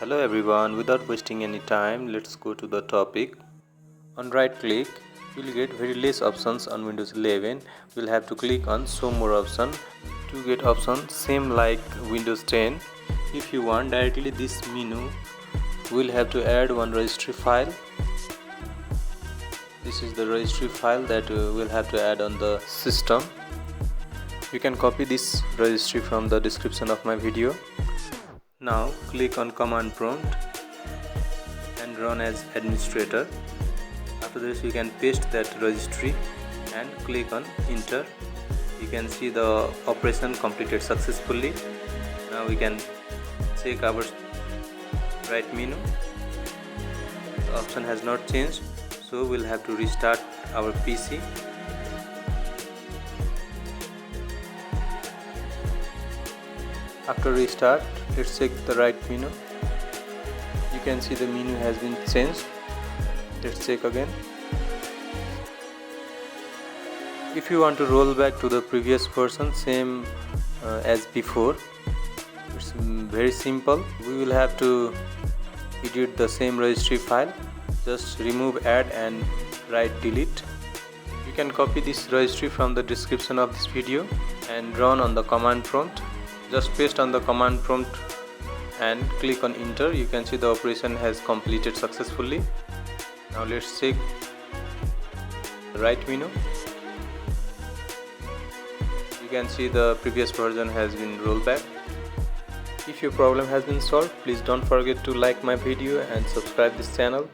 Hello everyone, without wasting any time, let's go to the topic. On right click, you'll get very less options on Windows 11. We'll have to click on show more option to get options same like Windows 10. If you want directly this menu, we'll have to add one registry file. This is the registry file that we'll have to add on the system. You can copy this registry from the description of my video. Now click on command prompt and run as administrator. After this you can paste that registry and click on enter. You can see the operation completed successfully. Now we can check our right menu. The option has not changed, so we'll have to restart our PC. After restart, let's check the right menu. You can see the menu has been changed. Let's check again. If you want to roll back to the previous version, same as before, it's very simple. We will have to edit the same registry file. Just remove add and write delete. You can copy this registry from the description of this video and run on the command prompt. Just paste on the command prompt and click on enter. You can see the operation has completed successfully. Now let's check the right menu. You can see the previous version has been rolled back. If your problem has been solved, please don't forget to like my video and subscribe this channel.